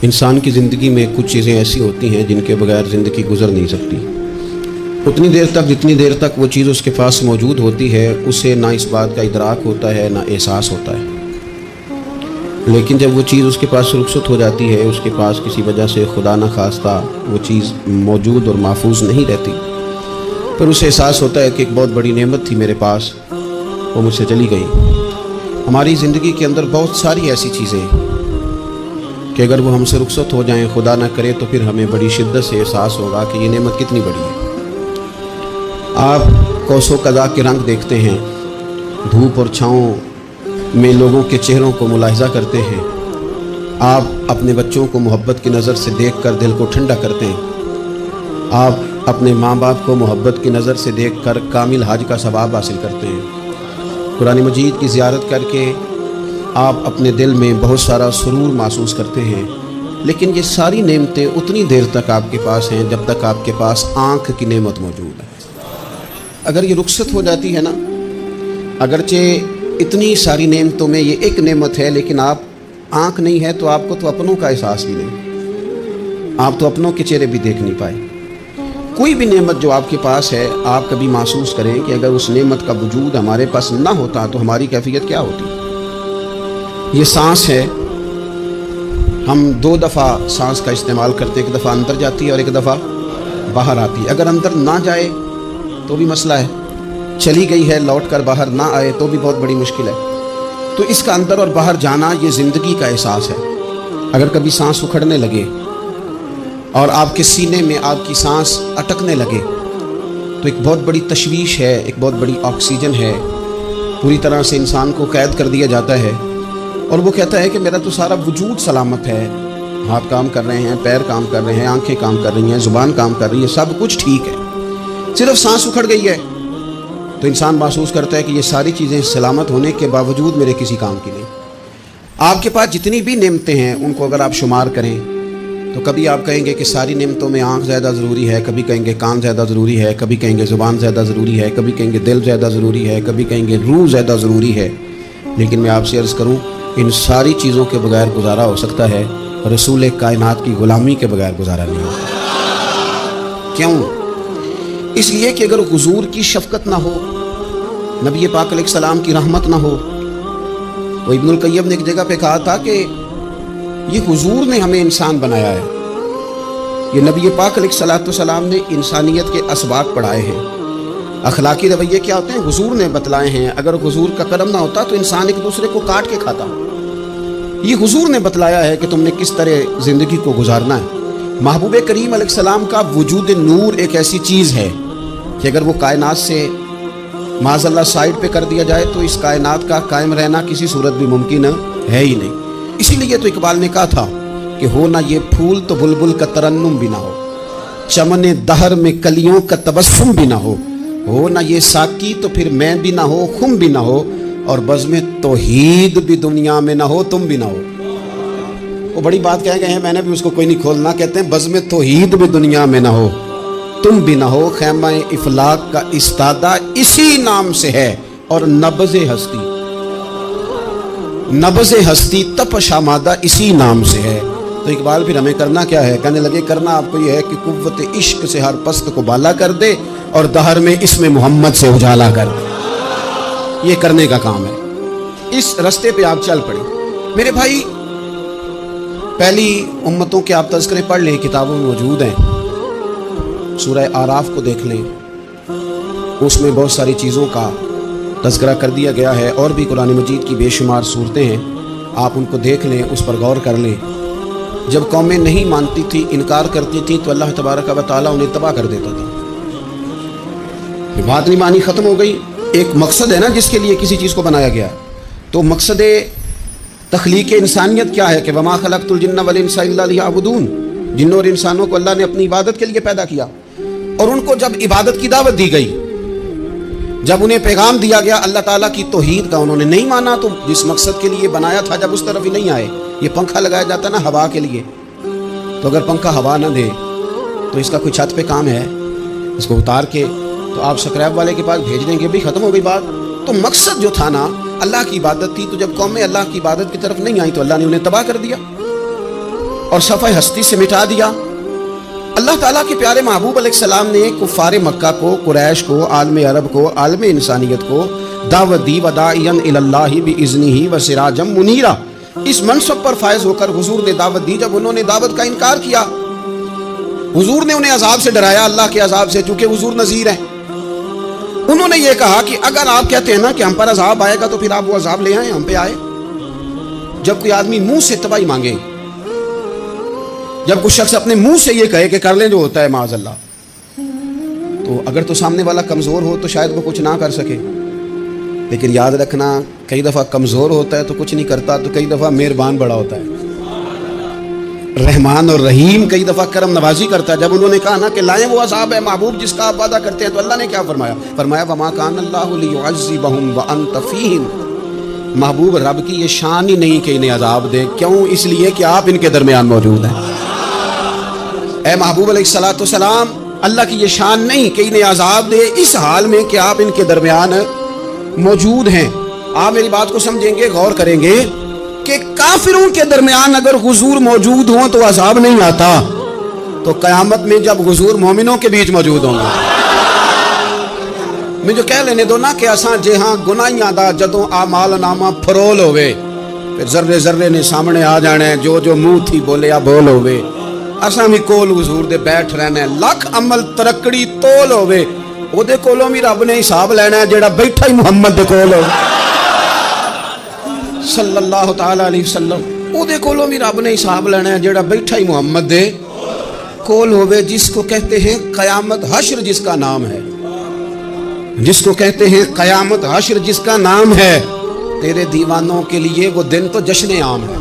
انسان کی زندگی میں کچھ چیزیں ایسی ہوتی ہیں جن کے بغیر زندگی گزر نہیں سکتی۔ اتنی دیر تک جتنی دیر تک وہ چیز اس کے پاس موجود ہوتی ہے اسے نہ اس بات کا ادراک ہوتا ہے نہ احساس ہوتا ہے، لیکن جب وہ چیز اس کے پاس رخصت ہو جاتی ہے، اس کے پاس کسی وجہ سے خدا نہ خواستہ وہ چیز موجود اور محفوظ نہیں رہتی، پھر اسے احساس ہوتا ہے کہ ایک بہت بڑی نعمت تھی میرے پاس، وہ مجھ سے چلی گئی۔ ہماری زندگی کے اندر بہت ساری ایسی چیزیں کہ اگر وہ ہم سے رخصت ہو جائیں، خدا نہ کرے، تو پھر ہمیں بڑی شدت سے احساس ہوگا کہ یہ نعمت کتنی بڑی ہے۔ آپ کوس و قزح کے رنگ دیکھتے ہیں، دھوپ اور چھاؤں میں لوگوں کے چہروں کو ملاحظہ کرتے ہیں، آپ اپنے بچوں کو محبت کی نظر سے دیکھ کر دل کو ٹھنڈا کرتے ہیں، آپ اپنے ماں باپ کو محبت کی نظر سے دیکھ کر کامل حج کا ثواب حاصل کرتے ہیں، قرآن مجید کی زیارت کر کے آپ اپنے دل میں بہت سارا سرور محسوس کرتے ہیں، لیکن یہ ساری نعمتیں اتنی دیر تک آپ کے پاس ہیں جب تک آپ کے پاس آنکھ کی نعمت موجود ہے۔ اگر یہ رخصت ہو جاتی ہے نا، اگرچہ اتنی ساری نعمتوں میں یہ ایک نعمت ہے، لیکن آپ آنکھ نہیں ہے تو آپ کو تو اپنوں کا احساس بھی نہیں، آپ تو اپنوں کے چہرے بھی دیکھ نہیں پائے۔ کوئی بھی نعمت جو آپ کے پاس ہے، آپ کبھی محسوس کریں کہ اگر اس نعمت کا وجود ہمارے پاس نہ ہوتا تو ہماری کیفیت کیا ہوتی۔ یہ سانس ہے، ہم دو دفعہ سانس کا استعمال کرتے ہیں، ایک دفعہ اندر جاتی ہے اور ایک دفعہ باہر آتی ہے۔ اگر اندر نہ جائے تو بھی مسئلہ ہے، چلی گئی ہے لوٹ کر باہر نہ آئے تو بھی بہت بڑی مشکل ہے۔ تو اس کا اندر اور باہر جانا یہ زندگی کا احساس ہے۔ اگر کبھی سانس اکھڑنے لگے اور آپ کے سینے میں آپ کی سانس اٹکنے لگے تو ایک بہت بڑی تشویش ہے، ایک بہت بڑی آکسیجن ہے، پوری طرح سے انسان کو قید کر دیا جاتا ہے، اور وہ کہتا ہے کہ میرا تو سارا وجود سلامت ہے، ہاتھ کام کر رہے ہیں، پیر کام کر رہے ہیں، آنکھیں کام کر رہی ہیں، زبان کام کر رہی ہے، سب کچھ ٹھیک ہے، صرف سانس اکھڑ گئی ہے تو انسان محسوس کرتا ہے کہ یہ ساری چیزیں سلامت ہونے کے باوجود میرے کسی کام کی نہیں۔ آپ کے پاس جتنی بھی نعمتیں ہیں ان کو اگر آپ شمار کریں تو کبھی آپ کہیں گے کہ ساری نعمتوں میں آنکھ زیادہ ضروری ہے، کبھی کہیں گے کان زیادہ ضروری ہے، کبھی کہیں گے زبان زیادہ ضروری ہے، کبھی کہیں گے دل زیادہ ضروری ہے، کبھی کہیں گے روح زیادہ ضروری ہے، لیکن میں آپ سے عرض کروں ان ساری چیزوں کے بغیر گزارا ہو سکتا ہے، رسول کائنات کی غلامی کے بغیر گزارا نہیں ہوتا۔ کیوں؟ اس لیے کہ اگر حضور کی شفقت نہ ہو، نبی پاک علیہ السلام کی رحمت نہ ہو، وہ ابن القیم نے ایک جگہ پہ کہا تھا کہ یہ حضور نے ہمیں انسان بنایا ہے، یہ نبی پاک علیہ السلام نے انسانیت کے اسباق پڑھائے ہیں، اخلاقی رویے کیا ہوتے ہیں حضور نے بتلائے ہیں، اگر حضور کا کرم نہ ہوتا تو انسان ایک دوسرے کو کاٹ کے کھاتا۔ یہ حضور نے بتلایا ہے کہ تم نے کس طرح زندگی کو گزارنا ہے۔ محبوب کریم علیہ السلام کا وجود نور ایک ایسی چیز ہے کہ اگر وہ کائنات سے معاذ اللہ سائڈ پہ کر دیا جائے تو اس کائنات کا قائم رہنا کسی صورت بھی ممکن ہے ہی نہیں۔ اسی لیے تو اقبال نے کہا تھا کہ ہو نہ یہ پھول تو بلبل کا ترنم بھی نہ ہو، چمن دہر میں کلیوں کا تبسم بھی نہ ہو نہ یہ ساقی تو پھر میں بھی نہ ہو، خم بھی نہ ہو، اور بزم توحید بھی دنیا میں نہ ہو، تم بھی نہ ہو۔ وہ بڑی بات کہہ گئے ہیں، میں نے بھی اس کو کوئی نہیں کھولنا، کہتے ہیں بزم توحید بھی دنیا میں نہ ہو، تم بھی نہ ہو، خیمہ افلاق کا استادہ اسی نام سے ہے، اور نبض ہستی تپش آمادہ اسی نام سے ہے۔ تو اقبال پھر ہمیں کرنا کیا ہے؟ کہنے لگے کرنا آپ کو یہ ہے کہ قوت عشق سے ہر پست کو بالا کر دے اور دہر میں اسم محمد سے اجالا کر دے، یہ کرنے کا کام ہے۔ اس رستے پہ آپ چل پڑے میرے بھائی۔ پہلی امتوں کے آپ تذکرے پڑھ لیں، کتابوں میں موجود ہیں، سورہ آراف کو دیکھ لیں، اس میں بہت ساری چیزوں کا تذکرہ کر دیا گیا ہے، اور بھی قرآن مجید کی بے شمار صورتیں ہیں، آپ ان کو دیکھ لیں، اس پر غور کر لیں۔ جب قومیں نہیں مانتی تھی، انکار کرتی تھی، تو اللہ تبارک و تعالیٰ انہیں تباہ کر دیتا تھا۔ بات نہیں مانی، ختم ہو گئی۔ ایک مقصد ہے نا جس کے لیے کسی چیز کو بنایا گیا، تو مقصد تخلیق انسانیت کیا ہے کہ وما خلقت الجن والانس الا لیعبدون، جنوں اور انسانوں کو اللہ نے اپنی عبادت کے لیے پیدا کیا، اور ان کو جب عبادت کی دعوت دی گئی، جب انہیں پیغام دیا گیا اللہ تعالیٰ کی توحید کا، انہوں نے نہیں مانا، تو جس مقصد کے لیے بنایا تھا جب اس طرف ہی نہیں آئے۔ یہ پنکھا لگایا جاتا نا ہوا کے لیے، تو اگر پنکھا ہوا نہ دے تو اس کا کوئی چھت پہ کام ہے، اس کو اتار کے تو آپ سکریپ والے کے پاس بھیج دیں گے، بھی ختم ہو گئی بات۔ تو مقصد جو تھا نا اللہ کی عبادت تھی، تو جب قومیں اللہ کی عبادت کی طرف نہیں آئی تو اللہ نے انہیں تباہ کر دیا۔ اور صفحہ ہستی سے مٹا دیا۔ اللہ تعالیٰ کے پیارے محبوب علیہ السلام نے کفار مکہ کو، قریش کو، عالم عرب کو، عالم انسانیت کو دعوت دی، وداعیا الی اللہ باذنہ وسراجا منیرا۔ اس منصب پر فائز ہو کر حضور نے دعوت دی۔ جب انہوں نے دعوت کا انکار کیا، حضور نے انہیں عذاب سے ڈرایا، اللہ کے عذاب سے، چونکہ حضور نذیر ہیں۔ انہوں نے یہ کہا کہ اگر آپ کہتے ہیں نا کہ ہم پر عذاب آئے گا تو پھر آپ وہ عذاب لے آئیں، ہم پہ آئے۔ جب کوئی آدمی منہ سے تباہی مانگے، جب کوئی شخص اپنے منہ سے یہ کہے کہ کر لیں جو ہوتا ہے معاذ اللہ، تو اگر تو سامنے والا کمزور ہو تو شاید وہ کچھ نہ کر سکے، لیکن یاد رکھنا کئی دفعہ کمزور ہوتا ہے تو کچھ نہیں کرتا، تو کئی دفعہ مہربان بڑا ہوتا ہے، رحمان اور رحیم کئی دفعہ کرم نوازی کرتا ہے۔ جب انہوں نے کہا نا کہ لائیں وہ عذاب ہے محبوب جس کا آپ وعدہ کرتے ہیں، تو اللہ نے کیا فرمایا؟ فرمایا وما کان اللہ لیعذبہم وانت فیہم۔ محبوب رب کی یہ شان ہی نہیں کہ انہیں عذاب دے، کیوں؟ اس لیے کہ آپ ان کے درمیان موجود ہیں۔ اے محبوب علیہ الصلوۃ والسلام، اللہ کی یہ شان نہیں کہ انہیں عذاب دے اس حال میں کہ آپ ان کے درمیان موجود ہیں۔ آپ میری بات کو سمجھیں گے، غور کریں گے کہ کافروں کے درمیان اگر حضور موجود ہوں تو عذاب نہیں آتا، تو قیامت میں جب حضور مومنوں کے بیچ موجود ہوں گے، میں جو کہہ لینے دو نا کہ اساں جہاں گناہیاں دا جدوں اعمال نامہ فرول ہوئے، پھر ذرے ذرے نے سامنے آ جانا ہے، جو جو منہ تھی بولیا بول ہوئے، اساں بھی کول حضور دے بیٹھ رہنا ہے، لکھ عمل ترکڑی تول ہوئے، او دے کولوں بھی رب نے حساب لینا ہے جیڑا بیٹھا ہی محمد دے کول ہو صلی اللہ تعالی علیہ وسلم، او دے کولوں بھی رب نے حساب لینا ہے جیڑا بیٹھا ہی محمد دے کول ہوئے، جس کو کہتے ہیں قیامت حشر، جس کا نام ہے، جس کو کہتے ہیں قیامت حشر جس کا نام ہے۔ تیرے دیوانوں کے لیے وہ دن تو جشن عام ہے،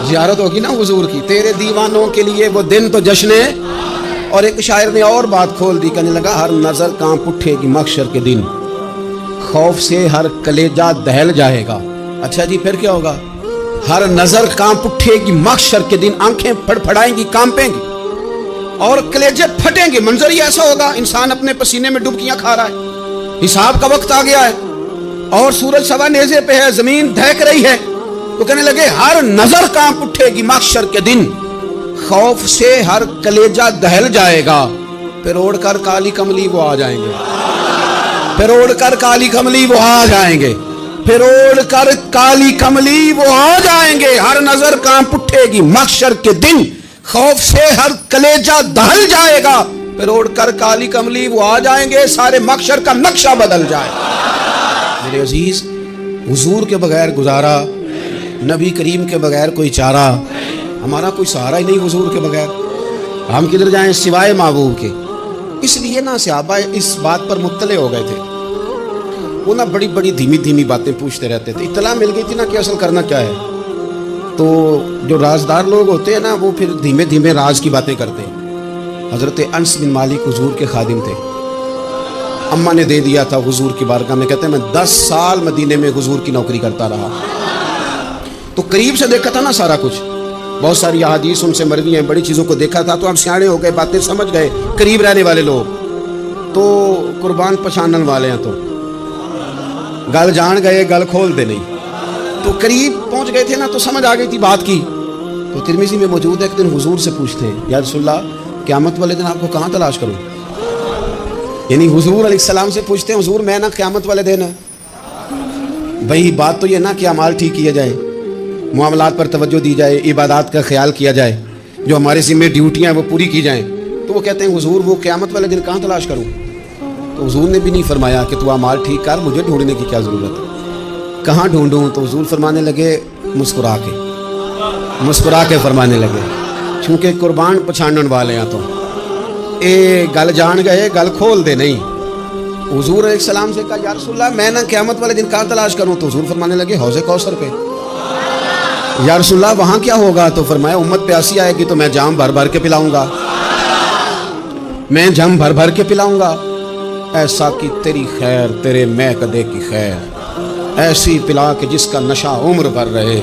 زیارت ہوگی نا حضور کی، تیرے دیوانوں کے لیے وہ دن تو جشن۔ اور ایک شاعر نے اور بات کھول دی، کہنے لگا ہر نظر کانپ اٹھے گی محشر کے دن، خوف سے ہر کلیجہ دہل جائے گا۔ اچھا جی پھر کیا ہوگا؟ ہر نظر کانپ اٹھے گی محشر کے دن، آنکھیں پھڑ پھڑائیں گی، کانپیں گی اور کلیجے پھٹیں گے۔ منظر ہی ایسا ہوگا، انسان اپنے پسینے میں ڈبکیاں کھا رہا ہے، حساب کا وقت آ گیا ہے اور سورج سوا نیزے پہ ہے، زمین دہک رہی ہے، تو کہنے لگے ہر نظر کانپ اٹھے گی محشر کے دن، خوف سے ہر کلیجہ دہل جائے گا، پھر اوڑھ کر کالی کملی وہ آ جائیں گے، پھر اوڑھ کر کالی کملی وہ آ جائیں گے، پھر اوڑھ کر کالی کملی وہ آ جائیں گے، ہر نظر کانپ اٹھے گی محشر کے دن، خوف سے ہر کلیجہ دہل جائے گا، پھر اوڑھ کر کالی کملی وہ آ جائیں گے، سارے محشر کا نقشہ بدل جائے گا۔ میرے عزیز، حضور کے بغیر گزارا، نبی کریم کے بغیر کوئی چارہ، ہمارا کوئی سہارا ہی نہیں حضور کے بغیر، ہم کدھر جائیں سوائے محبوب کے۔ اس لیے نا صحابہ اس بات پر مطلع ہو گئے تھے، وہ نا بڑی بڑی دھیمی دھیمی باتیں پوچھتے رہتے تھے، اطلاع مل گئی تھی نا کہ اصل کرنا کیا ہے، تو جو رازدار لوگ ہوتے ہیں نا وہ پھر دھیمے دھیمے راز کی باتیں کرتے ہیں۔ حضرت انس بن مالک حضور کے خادم تھے، اماں نے دے دیا تھا حضور کی بارگاہ میں، کہتے ہیں میں 10 سال مدینے میں حضور کی نوکری کرتا رہا، تو قریب سے دیکھا تھا نا سارا کچھ، بہت ساری احادیث ان سے مروی ہیں، بڑی چیزوں کو دیکھا تھا، تو اب سیاڑے ہو گئے، باتیں سمجھ گئے، قریب رہنے والے لوگ تو قربان پچھانن والے ہیں، تو گل جان گئے گل کھول دے نہیں، تو قریب پہنچ گئے تھے نا، تو سمجھ آ گئی تھی بات کی۔ تو ترمذی میں موجود ہے، ایک دن حضور سے پوچھتے ہیں یا رسول اللہ قیامت والے دن آپ کو کہاں تلاش کروں؟ یعنی حضور علیہ السلام سے پوچھتے ہیں حضور میں نا قیامت والے دن، بھئی بات تو یہ نا کہ اعمال ٹھیک کیے جائیں، معاملات پر توجہ دی جائے، عبادات کا خیال کیا جائے، جو ہمارے ذمہ ڈیوٹیاں ہیں وہ پوری کی جائیں، تو وہ کہتے ہیں حضور وہ قیامت والے دن کہاں تلاش کروں؟ تو حضور نے بھی نہیں فرمایا کہ تو اعمال ٹھیک کر، مجھے ڈھونڈنے کی کیا ضرورت ہے، کہاں ڈھونڈوں؟ تو حضور فرمانے لگے مسکرا کے فرمانے لگے، چونکہ قربان پچھانن والے ہیں، تو اے گل جان گئے گل کھول دے نہیں۔ حضور علیہ السلام سے کہا یا رسول اللہ میں نا قیامت والے دن کہاں تلاش کروں؟ تو حضور فرمانے لگے حوض کوثر پہ۔ یا رسول اللہ وہاں کیا ہوگا؟ تو فرمایا امت پیاسی آئے گی تو میں جام بھر بھر کے پلاؤں گا، میں جام بھر بھر کے پلاؤں گا، ایسا کہ تیری خیر تیرے میں کدے کی خیر، ایسی پلا کہ جس کا نشہ عمر بھر رہے۔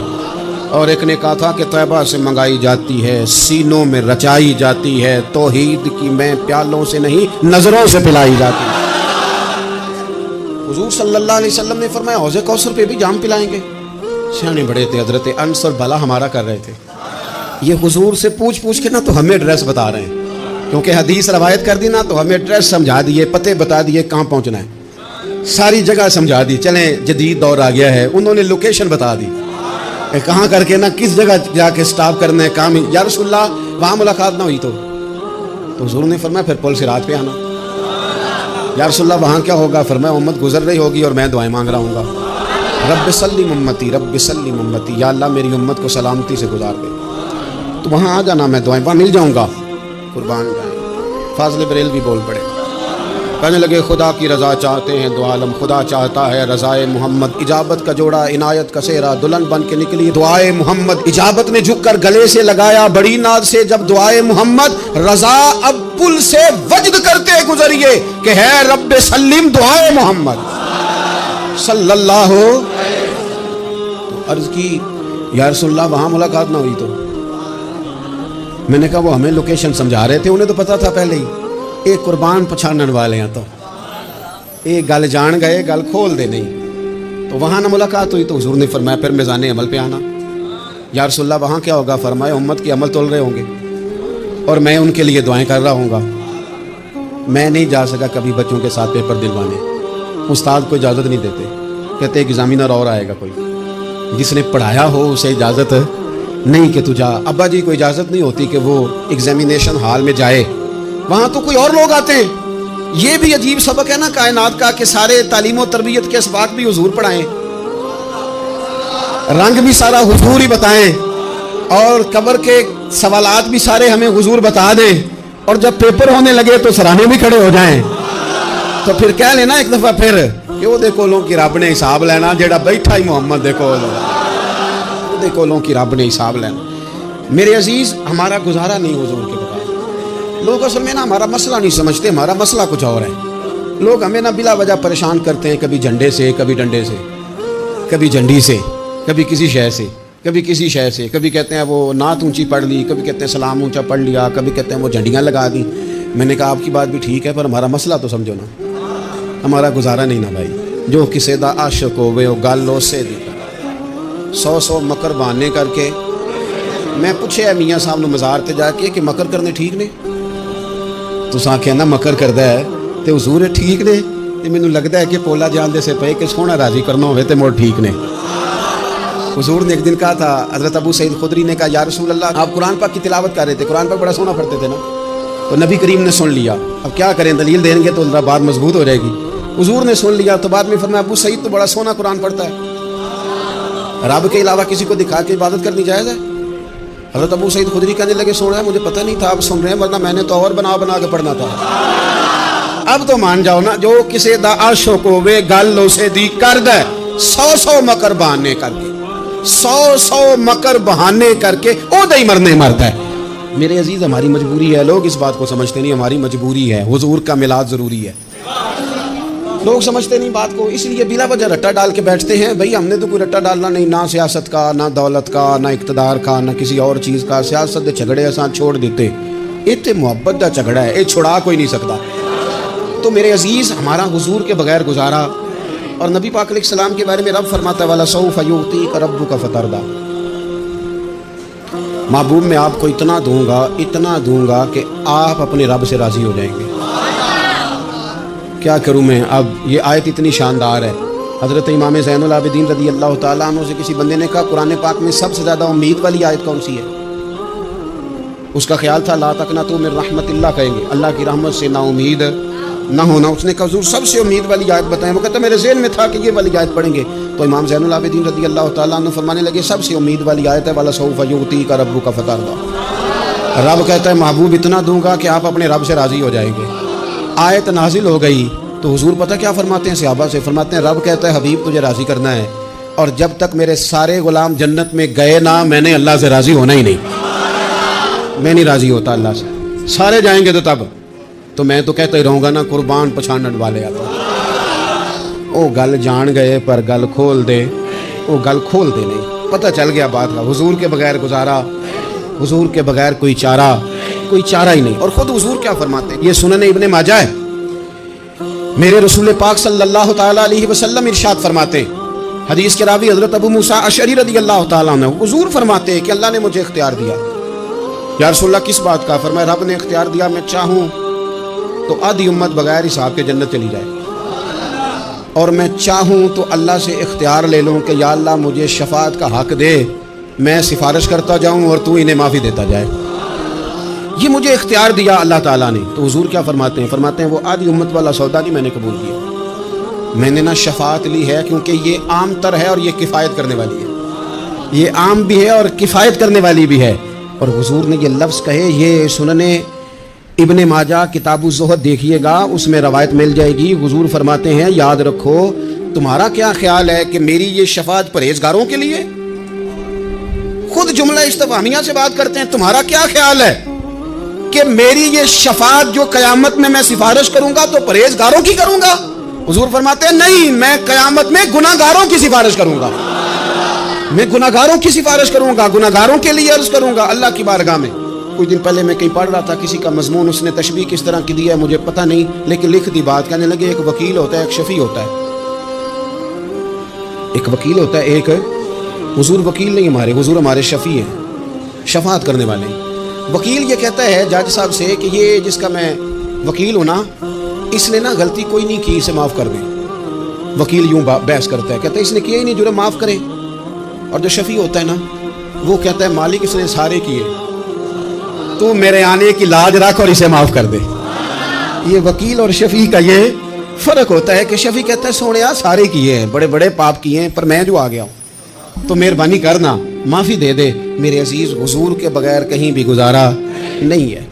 اور ایک نے کہا تھا کہ طیبہ سے منگائی جاتی ہے، سینوں میں رچائی جاتی ہے، توحید کی میں پیالوں سے نہیں نظروں سے پلائی جاتی ہے۔ حضور صلی اللہ علیہ وسلم نے فرمایا حوض کوثر پہ بھی جام پلائیں گے۔ سیانے بڑے تھے، حضرت انس اور بلا ہمارا کر رہے تھے، یہ حضور سے پوچھ کے نا تو ہمیں ایڈریس بتا رہے ہیں، کیونکہ حدیث روایت کر دی نا تو ہمیں ایڈریس سمجھا دیے، پتے بتا دیے کہاں پہنچنا ہے، ساری جگہ سمجھا دی، چلیں جدید دور آ گیا ہے، انہوں نے لوکیشن بتا دی کہاں کر کے نا کس جگہ جا کے سٹاپ کرنا ہے کام. یا رسول اللہ وہاں ملاقات نہ ہوئی تو حضور نے فرمایا پھر پل صراط پہ آنا. یا رسول اللہ وہاں کیا ہوگا؟ فرمایا امت گزر رہی ہوگی اور میں دعائیں مانگ رہا ہوں گا، رب سلم امتی، رب سلم امتی، یا اللہ میری امت کو سلامتی سے گزار دے. تو وہاں آ جانا، میں دعائیں وہاں مل جاؤں گا. قربان جائیں. فاضل بریلوی بول پڑے، کہنے لگے خدا کی رضا چاہتے ہیں دو عالم، خدا چاہتا ہے رضائے محمد. اجابت کا جوڑا عنایت کا سہرا، دلہن بن کے نکلی دعائے محمد. اجابت نے جھک کر گلے سے لگایا بڑی ناز سے جب دعائے محمد. رضا اب پل سے وجد کرتے گزریے کہ ہے رب سلم دعائے محمد صلی اللہ. تو عرض کی یا رسول اللہ وہاں ملاقات نہ ہوئی تو؟ میں نے کہا وہ ہمیں لوکیشن سمجھا رہے تھے، انہیں تو پتا تھا پہلے ہی. ایک قربان پچھانن والے ہیں تو ایک گل جان گئے گل کھول دے نہیں. تو وہاں نہ ملاقات ہوئی تو حضور نے فرمایا پھر میزان عمل پہ آنا. یا رسول اللہ وہاں کیا ہوگا؟ فرمایا امت کے عمل تول رہے ہوں گے اور میں ان کے لیے دعائیں کر رہا ہوں گا. میں نہیں جا سکا کبھی بچوں کے ساتھ پیپر دلوانے، استاد کو اجازت نہیں دیتے، کہتے ایک ایگزامینر اور آئے گا کوئی جس نے پڑھایا ہو اسے اجازت نہیں کہ تو جا. ابا جی کو اجازت نہیں ہوتی کہ وہ ایگزامینیشن ہال میں جائے، وہاں تو کوئی اور لوگ آتے ہیں. یہ بھی عجیب سبق ہے نا کائنات کا کہ سارے تعلیم و تربیت کے اسباق بھی حضور پڑھائیں، رنگ بھی سارا حضور ہی بتائیں، اور قبر کے سوالات بھی سارے ہمیں حضور بتا دیں، اور جب پیپر ہونے لگے تو سرانے بھی کھڑے ہو جائیں. تو پھر کہہ لینا ایک دفعہ پھر کہ وہ دے کولوں کی رب نے حساب لینا، جیڑا بیٹھا ہی محمد دے کول دے کولوں کی رب نے حساب لینا. میرے عزیز ہمارا گزارا نہیں حضور کے بغیر. لوگ اصل میں نا ہمارا مسئلہ نہیں سمجھتے، ہمارا مسئلہ کچھ اور ہے. لوگ ہمیں نا بلا وجہ پریشان کرتے ہیں، کبھی جھنڈے سے، کبھی ڈنڈے سے، کبھی جھنڈی سے، کبھی کسی شے سے، کبھی کسی شے سے. کبھی کہتے ہیں وہ نعت اونچی پڑھ لی، کبھی کہتے ہیں سلام اونچا پڑھ لیا، کبھی کہتے ہیں وہ جھنڈیاں لگا دی. میں نے کہا آپ کی بات بھی ٹھیک ہے پر ہمارا مسئلہ تو سمجھو نا، ہمارا گزارا نہیں نا بھائی. جو کسے دا عاشق ہوئے وہ گل لو سے دی 100 مکر بہانے کر کے. میں پوچھے میاں صاحب نے مزار تے جا کے کہ مکر کرنے ٹھیک نے؟ تو آخیا نا مکر کردا ہے تے حضور ٹھیک نے. تے مینوں لگدا ہے کہ پولا جان دے سے پے کہ سونا راضی کرنا ہوئے تے موڑ ٹھیک نے. حضور نے ایک دن کہا تھا، حضرت ابو سعید خدری نے کہا یا رسول اللہ آپ قرآن پاک کی تلاوت کر رہے تھے، قرآن پاک بڑا سونا پڑھتے تھے نا. تو نبی کریم نے سن لیا، اب کیا کریں دلیل دیں گے تو بات مضبوط ہو جائے گی. حضور نے سن لیا تو بعد میں فرمایا ابو سعید تو بڑا سونا قرآن پڑھتا ہے، رب کے علاوہ کسی کو دکھا کے عبادت کرنی جائز ہے؟ حضرت ابو سعید خدری کہنے لگے سن رہے ہیں، مجھے پتہ نہیں تھا آپ سن رہے ہیں، ورنہ میں نے تو اور بنا کے پڑھنا تھا. اب تو مان جاؤ نا، جو کسے دا عاشق ہوے گل اسے دی کر دے 100 مکر بہانے کر کے، 100 مکر بہانے کر کے او دے مرنے مرتا ہے. میرے عزیز ہماری مجبوری ہے، لوگ اس بات کو سمجھتے نہیں، ہماری مجبوری ہے، حضور کا میلاد ضروری ہے. لوگ سمجھتے نہیں بات کو، اس لیے بلا وجہ رٹا ڈال کے بیٹھتے ہیں. بھئی ہم نے تو کوئی رٹا ڈالنا نہیں، نہ سیاست کا، نہ دولت کا، نہ اقتدار کا، نہ کسی اور چیز کا. سیاست دے جھگڑے اساں چھوڑ دیتے، یہ تے محبت دا جھگڑا ہے، یہ چھڑا کوئی نہیں سکتا. تو میرے عزیز ہمارا حضور کے بغیر گزارا. اور نبی پاک علیہ السلام کے بارے میں رب فرماتا ہے وَلَسَوْفَ يُعْطِيكَ رَبُّكَ فَتَرْضَىٰ، محبوب میں آپ کو اتنا دوں گا کہ آپ اپنے رب سے راضی ہو جائیں گے. کیا کروں میں؟ اب یہ آیت اتنی شاندار ہے. حضرت امام زین العابدین رضی اللہ تعالیٰ عنہ سے کسی بندے نے کہا قرآن پاک میں سب سے زیادہ امید والی آیت کون سی ہے؟ اس کا خیال تھا لا تقنطوا من رحمت اللہ، کہیں گے اللہ کی رحمت سے نا امید نہ ہونا. اس نے کہا حضور سب سے امید والی آیت بتائیں. وہ کہتا میرے ذہن میں تھا کہ یہ والی آیت پڑھیں گے. تو امام زین العابدین رضی اللہ تعالیٰ عنہ فرمانے لگے سب سے امید والی آیت ہے وَلَسَوْفَ يُعْطِيكَ رَبُّكَ فَتَرْضَىٰ. رب کہتا ہے محبوب اتنا دوں گا کہ آپ اپنے رب سے راضی ہو جائیں گے. آیت نازل ہو گئی تو حضور پتہ کیا فرماتے ہیں صحابہ سے؟ فرماتے ہیں رب کہتا ہے حبیب تجھے راضی کرنا ہے، اور جب تک میرے سارے غلام جنت میں گئے نہ میں نے اللہ سے راضی ہونا ہی نہیں. میں نہیں راضی ہوتا اللہ سے. سارے جائیں گے تو تب تو میں تو کہتا ہی رہوں گا نا قربان پچھانن والے آتا. او گل جان گئے پر گل کھول دے، او گل کھول دے نہیں. پتہ چل گیا بات کا، حضور کے بغیر گزارا، حضور کے بغیر کوئی چارہ ہی نہیں. اور خود حضور کیا فرماتے ہیں؟ یہ سنن ابن ماجہ ہے. میرے رسول پاک صلی اللہ تعالیٰ علیہ وسلم ارشاد فرماتے ہیں، حدیث کے راوی حضرت ابو موسیٰ اشعری رضی اللہ تعالیٰ عنہ، حضور فرماتے ہیں کہ اللہ نے مجھے اختیار دیا یا رسول اللہ کس بات کا؟ فرمایا رب نے اختیار دیا میں چاہوں تو آدھی امت بغیر حساب کے جنت چلی جائے، اور میں چاہوں تو اللہ سے اختیار لے لوں کہ یا اللہ مجھے شفاعت کا حق دے، میں سفارش کرتا جاؤں اور تو انہیں معافی دیتا جائے۔ یہ مجھے اختیار دیا اللہ تعالیٰ نے۔ تو حضور کیا فرماتے ہیں؟ فرماتے ہیں وہ آدھی امت والا سودا نہیں میں نے قبول کیا، میں نے نہ شفاعت لی ہے کیونکہ یہ عام تر ہے اور یہ کفایت کرنے والی ہے، یہ عام بھی ہے اور کفایت کرنے والی بھی ہے۔ اور حضور نے یہ لفظ کہے، یہ سنن ابن ماجہ کتاب الزہد دیکھیے گا، اس میں روایت مل جائے گی۔ حضور فرماتے ہیں یاد رکھو تمہارا کیا خیال ہے کہ میری یہ شفاعت پرہیزگاروں کے لیے؟ خود جملہ استفہامیہ سے بات کرتے ہیں، تمہارا کیا خیال ہے کہ میری یہ شفاعت جو قیامت میں سفارش کروں گا تو پرہیزگاروں کی کروں گا؟ حضور فرماتے ہیں نہیں، میں قیامت میں گناہگاروں کی سفارش کروں گا، میں گناہگاروں کی سفارش کروں گا، گناہگاروں کے لیے عرض کروں گا اللہ کی بارگاہ میں۔ کچھ دن پہلے میں کہیں پڑھ رہا تھا، کسی کا مضمون اس نے تشبیہ کس طرح کی دی ہے مجھے پتہ نہیں، لیکن لکھ دی بات، کہنے لگے ایک وکیل ہوتا ہے ایک شفیع ہوتا ہے، ایک وکیل ہوتا ہے ایک، حضور وکیل نہیں ہمارے، حضور ہمارے شفیع ہیں، شفاعت کرنے والے ہیں۔ وکیل یہ کہتا ہے جج صاحب سے کہ یہ جس کا میں وکیل ہوں نا، اس نے نا غلطی کوئی نہیں کی، اسے معاف کر دیں۔ وکیل یوں بحث کرتا ہے، کہتا ہے اس نے کیا ہی نہیں، جرم معاف کرے۔ اور جو شفیع ہوتا ہے نا وہ کہتا ہے مالک اس نے سارے کیے، تو میرے آنے کی لاج رکھ اور اسے معاف کر دے۔ یہ وکیل اور شفیع کا یہ فرق ہوتا ہے کہ شفیع کہتا ہے سونیا سارے کیے ہیں، بڑے بڑے پاپ کیے ہیں، پر میں جو آ گیا ہوں تو مہربانی کرنا معافی دے دے۔ میرے عزیز حضور کے بغیر کہیں بھی گزارا نہیں ہے۔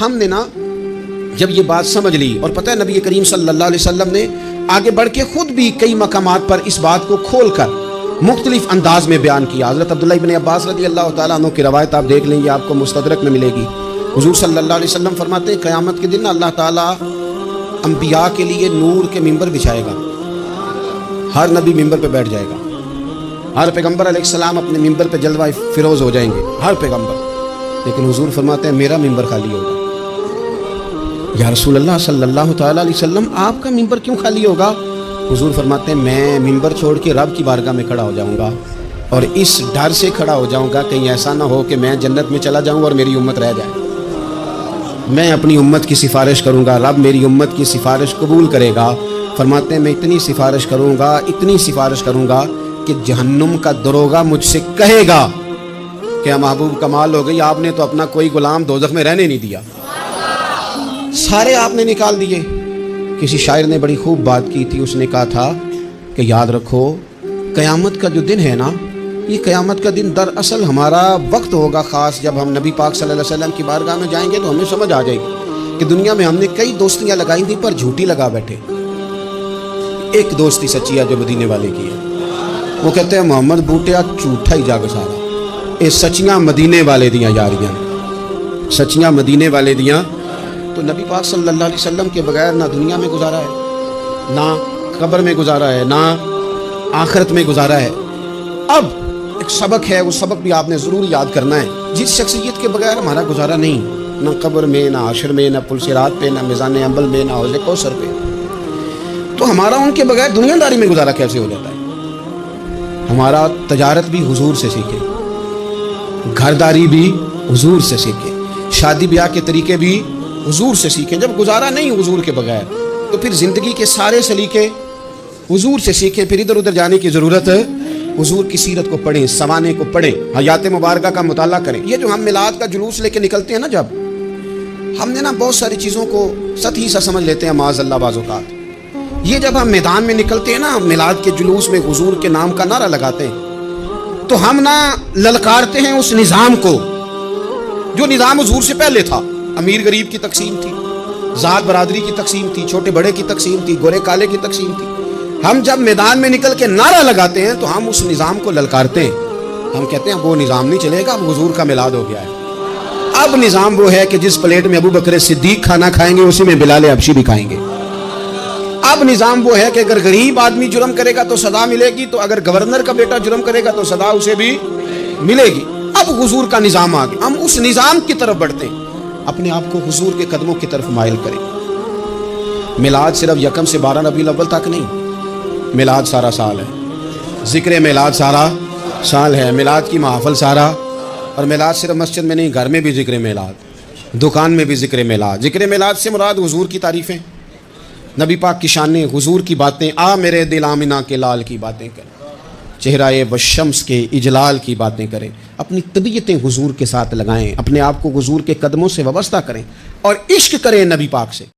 ہم نے نا جب یہ بات سمجھ لی، اور پتہ ہے نبی کریم صلی اللہ علیہ وسلم نے آگے بڑھ کے خود بھی کئی مقامات پر اس بات کو کھول کر مختلف انداز میں بیان کیا۔ حضرت عبداللہ ابن عباس رضی اللہ تعالیٰ عنہ کی روایت آپ دیکھ لیں، یہ آپ کو مستدرک میں ملے گی۔ حضور صلی اللہ علیہ وسلم فرماتے ہیں قیامت کے دن اللہ تعالیٰ انبیاء کے لیے نور کے ممبر بچھائے گا، ہر نبی ممبر پہ بیٹھ جائے گا، ہر پیغمبر علیہ السلام اپنے ممبر پہ جلوہ فروز ہو جائیں گے، ہر پیغمبر، لیکن حضور فرماتے ہیں میرا ممبر خالی ہوگا۔ یا رسول اللہ صلی اللہ تعالیٰ علیہ وسلم آپ کا ممبر کیوں خالی ہوگا؟ حضور فرماتے ہیں میں ممبر چھوڑ کے رب کی بارگاہ میں کھڑا ہو جاؤں گا، اور اس ڈر سے کھڑا ہو جاؤں گا کہیں ایسا نہ ہو کہ میں جنت میں چلا جاؤں اور میری امت رہ جائے۔ میں اپنی امت کی سفارش کروں گا، رب میری امت کی سفارش قبول کرے گا۔ فرماتے ہیں میں اتنی سفارش کروں گا، اتنی سفارش کروں گا کہ جہنم کا دروغہ مجھ سے کہے گا کہ محبوب کمال ہو گئی، آپ نے تو اپنا کوئی غلام دوزخ میں رہنے نہیں دیا، سارے آپ نے نکال دیے۔ کسی شاعر نے بڑی خوب بات کی تھی، اس نے کہا تھا کہ یاد رکھو قیامت کا جو دن ہے نا، یہ قیامت کا دن دراصل ہمارا وقت ہوگا خاص، جب ہم نبی پاک صلی اللہ علیہ وسلم کی بارگاہ میں جائیں گے تو ہمیں سمجھ آ جائے گی کہ دنیا میں ہم نے کئی دوستیاں لگائی تھیں پر جھوٹی لگا بیٹھے، ایک دوستی سچی ہے جو مدینے والے کی ہے، وہ کہتے ہیں محمد بوٹیا جھوٹا ہی جاگ سارا، یہ سچیاں مدینے والے دیاں یاریاں، سچیاں مدینے والے دیاں۔ تو نبی پاک صلی اللہ علیہ وسلم کے بغیر نہ دنیا میں گزارا ہے، نہ قبر میں گزارا ہے، نہ آخرت میں گزارا ہے۔ اب ایک سبق ہے، وہ سبق بھی آپ نے ضرور یاد کرنا ہے۔ جس شخصیت کے بغیر ہمارا گزارا نہیں، نہ قبر میں، نہ حشر میں، نہ پل صراط پہ، نہ میزان عمل میں، نہ حوض کوثر پہ، تو ہمارا ان کے بغیر دنیا داری میں گزارا کیسے ہو جاتا ہے؟ ہمارا تجارت بھی حضور سے سیکھے، گھرداری بھی حضور سے سیکھے، شادی بیاہ کے طریقے بھی حضور سے سیکھیں۔ جب گزارا نہیں حضور کے بغیر تو پھر زندگی کے سارے سلیقے حضور سے سیکھیں، پھر ادھر ادھر جانے کی ضرورت ہے۔ حضور کی سیرت کو پڑھیں، سوانے کو پڑھیں، حیات مبارکہ کا مطالعہ کریں۔ یہ جو ہم میلاد کا جلوس لے کے نکلتے ہیں نا، جب ہم نے نا بہت ساری چیزوں کو سطحی سا سمجھ لیتے ہیں معاذ اللہ بعض اوقات۔ یہ جب ہم میدان میں نکلتے ہیں نا، میلاد کے جلوس میں حضور کے نام کا نعرہ لگاتے ہیں، تو ہم نا للکارتے ہیں اس نظام کو جو نظام حضور سے پہلے تھا۔ امیر غریب کی تقسیم تھی، ذات برادری کی تقسیم تھی، چھوٹے بڑے کی تقسیم تھی، گورے کالے کی تقسیم تھی۔ ہم جب میدان میں نکل کے نعرہ لگاتے ہیں تو ہم اس نظام کو للکارتے ہیں، ہم کہتے ہیں وہ نظام نہیں چلے گا، اب حضور کا میلاد ہو گیا ہے۔ اب نظام وہ ہے کہ جس پلیٹ میں ابو بکر صدیق کھانا کھائیں گے اسی میں بلال حبشی بھی کھائیں گے۔ اب نظام وہ ہے کہ اگر غریب آدمی جرم کرے گا تو سزا ملے گی، تو اگر گورنر کا بیٹا جرم کرے گا تو سزا اسے بھی ملے گی۔ اب حضور کا نظام آ گیا، ہم اس نظام کی طرف بڑھتے ہیں، اپنے آپ کو حضور کے قدموں کی طرف مائل کریں۔ میلاد صرف 1 سے 12 ربیع الاول تک نہیں، میلاد سارا سال ہے، ذکر میلاد سارا سال ہے، میلاد کی محافل سارا اور میلاد صرف مسجد میں نہیں، گھر میں بھی ذکر میلاد، دکان میں بھی ذکر میلاد۔ ذکر میلاد سے مراد حضور کی تعریفیں، نبی پاک کی شانیں، حضور کی باتیں، آ میرے دل آمنہ کے لال کی باتیں کریں، چہرہ والشمس کے اجلال کی باتیں کریں، اپنی طبیعتیں حضور کے ساتھ لگائیں، اپنے آپ کو حضور کے قدموں سے وابستہ کریں اور عشق کریں نبی پاک سے۔